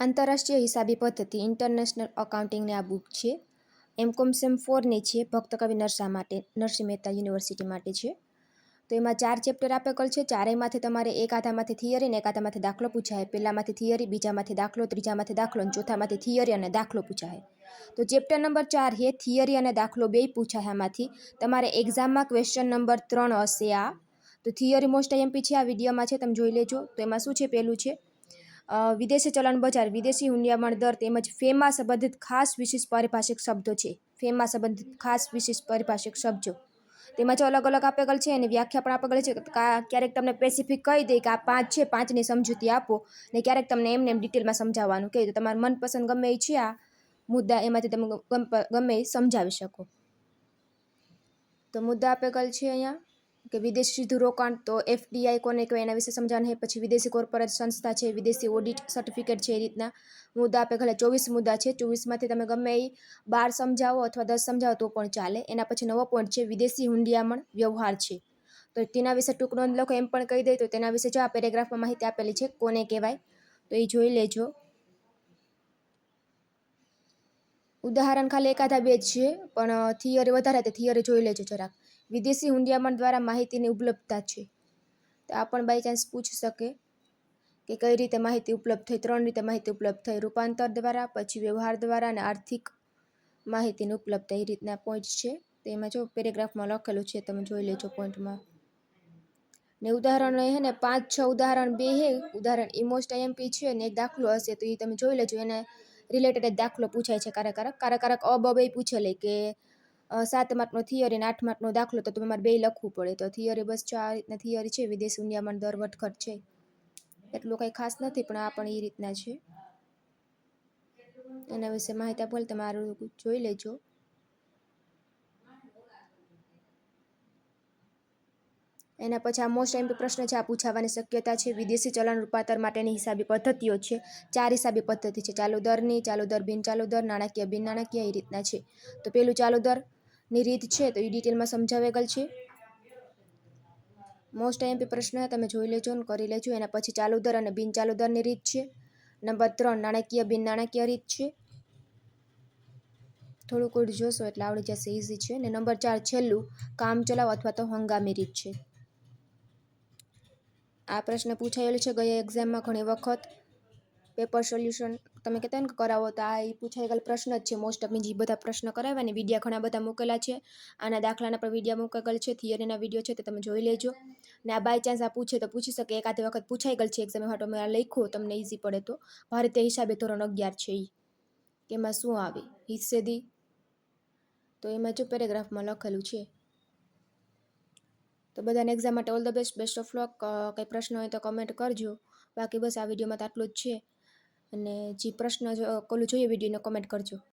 આંતરરાષ્ટ્રીય હિસાબી પદ્ધતિ ઇન્ટરનેશનલ અકાઉન્ટિંગની આ બુક છે. એમકોમ સેમ 4ની છે. ભક્ત કવિ નરસિંહ મહેતા યુનિવર્સિટી માટે છે. તો એમાં 4 ચેપ્ટર આપેલ છે. ચારેયમાંથી તમારે એક આધામાંથી થિયરી ને એક આધામાંથી દાખલો પૂછાય. પહેલામાંથી થિયરી, બીજામાંથી દાખલો, ત્રીજામાંથી દાખલો અને ચોથામાંથી થિયરી અને દાખલો પૂછાય. તો ચેપ્ટર નંબર 4 છે થિયરી અને દાખલો બેય પૂછાય. આમાંથી તમારે એક્ઝામમાં ક્વેશ્ચન નંબર 3 હશે. આ તો થિયરી મોસ્ટ આઈએમપી છે. આ વિડીયોમાં છે, તમે જોઈ લેજો. તો એમાં શું છે, પહેલું છે વિદેશી ચલણ બજાર, વિદેશી હુંડિયામણ દર તેમજ ફેમાં સંબંધિત ખાસ વિશેષ પારિભાષિક શબ્દો છે. ફેમાં સંબંધિત ખાસ વિશેષ પારિભાષિક શબ્દો તેમાં જો અલગ અલગ આપેલ છે એની વ્યાખ્યા પણ આપેલ છે. ક્યારેક તમને સ્પેસિફિક કહી દે કે આ 5 છે, 5ની સમજૂતી આપો, ને ક્યારેક તમને એમને એમ ડિટેલમાં સમજાવવાનું કહે. તો તમારા મનપસંદ ગમે એ છે આ મુદ્દા, એમાંથી તમે ગમે એ સમજાવી શકો. તો મુદ્દા આપેલ છે અહીંયા કે વિદેશી સીધું રોકાણ, તો એફડીઆઈ કોને કહેવાય એના વિશે સમજાવવાનું છે. પછી વિદેશી કોર્પોરેટ સંસ્થા છે, વિદેશી ઓડિટ સર્ટિફિકેટ છે. એ રીતના મુદ્દા આપેલ 24 મુદ્દા છે. 24માંથી તમે ગમે એ 12 સમજાવો અથવા 10 સમજાવો તો પણ ચાલે. એના પછી નવો પોઈન્ટ છે વિદેશી હુંડિયામણ વ્યવહાર છે. તો તેના વિશે ટૂંક નોંધ લખો એમ પણ કહી દે. તો તેના વિશે જો આ પેરેગ્રાફમાં માહિતી આપેલી છે કોને કહેવાય, તો એ જોઈ લેજો. ઉદાહરણ ખાલી એકાદા બે જ છે, પણ થિયરી વધારે, તે થિયરી જોઈ લેજો જરાક. વિદેશી હુંડિયામણ દ્વારા માહિતીની ઉપલબ્ધતા છે. તો આ પણ બાય ચાન્સ પૂછી શકે કે કઈ રીતે માહિતી ઉપલબ્ધ થઈ. 3 રીતે માહિતી ઉપલબ્ધ થઈ: રૂપાંતર દ્વારા, પછી વ્યવહાર દ્વારા અને આર્થિક માહિતીની ઉપલબ્ધતા. એ રીતના પોઈન્ટ છે. તેમાં જો પેરેગ્રાફમાં લખેલું છે, તમે જોઈ લેજો પોઈન્ટમાં. ને ઉદાહરણ હે ને 5-6 ઉદાહરણ બે હે. ઉદાહરણ મોસ્ટ આઈએમપી છે ને એક દાખલો હશે, તો એ તમે જોઈ લેજો. એને રિલેટેડ દાખલો પૂછાય છે. કારક બે પૂછેલી કે 7 માર્કનો થિયરી અને 8 માર્કનો દાખલો, તો તમારે બે લખવું પડે. તો થિયરી બસ આ રીતના થિયરી છે. વિદેશી હુંડિયામણ દર વધઘટ છે, એટલું કંઈ ખાસ નથી, પણ આ પણ એ રીતના છે. એના વિશે માહિતી આપો, તમારું જોઈ લેજો. એના પછી આ મોસ્ટ આઈએમપી પ્રશ્ન છે. આ પૂછાવાની શક્યતા છે. વિદેશી ચલણ રૂપાંતર માટેની હિસાબી પદ્ધતિઓ છે. 4 હિસાબી પદ્ધતિ છે: ચાલુ દરની, ચાલુ દર, બિન ચાલુ દર, નાણાકીય, બિન નાણાકીય. એ રીતના છે. તો પેલું ચાલુ દરની રીત છે, તો એ ડિટેલમાં સમજાવેલ છે. મોસ્ટ આઈએમપી પ્રશ્ન તમે જોઈ લેજો અને કરી લેજો. એના પછી ચાલુ દર અને બિન ચાલુ દરની રીત છે. નંબર 3 નાણાકીય, બિન નાણાકીય રીત છે. થોડું કોઈ જોશો એટલે આવડી જશે, ઇઝી છે. ને નંબર 4 છેલ્લું કામ ચલાવ અથવા તો હંગામી રીત છે. આ પ્રશ્ન પૂછાયેલું છે ગયા એક્ઝામમાં ઘણી વખત. પેપર સોલ્યુશન તમે કહેતા ને કરાવો, તો આ એ પૂછાયેલ પ્રશ્ન જ છે. મોસ્ટ ઓફ જે બધા પ્રશ્ન કરાવ્યા ને વિડીયા ઘણા બધા મૂકેલા છે. આના દાખલાના પણ વિડીયા મૂકેલ છે. થિયરીના વિડીયો છે, તે તમે જોઈ લેજો. ને આ બાય ચાન્સ આ પૂછે તો પૂછી શકે. એકાદી વખત પૂછાઈ ગયેલ છે એક્ઝામ માટે. મેં આ લખ્યું તમને ઇઝી પડે તો. ભારતીય હિસાબે ધોરણ 11 છે એ, કે એમાં શું આવે હિસ્સેદી, તો એમાં જો પેરેગ્રાફમાં લખેલું છે. તો બધાને એક્ઝામ માટે all the best, best of luck. કંઈ પ્રશ્ન હોય તો કમેન્ટ કરજો. બાકી બસ આ વિડીયોમાં તો આટલું જ છે. અને જે પ્રશ્ન કોલું જોઈએ વિડીયોને કમેન્ટ કરજો.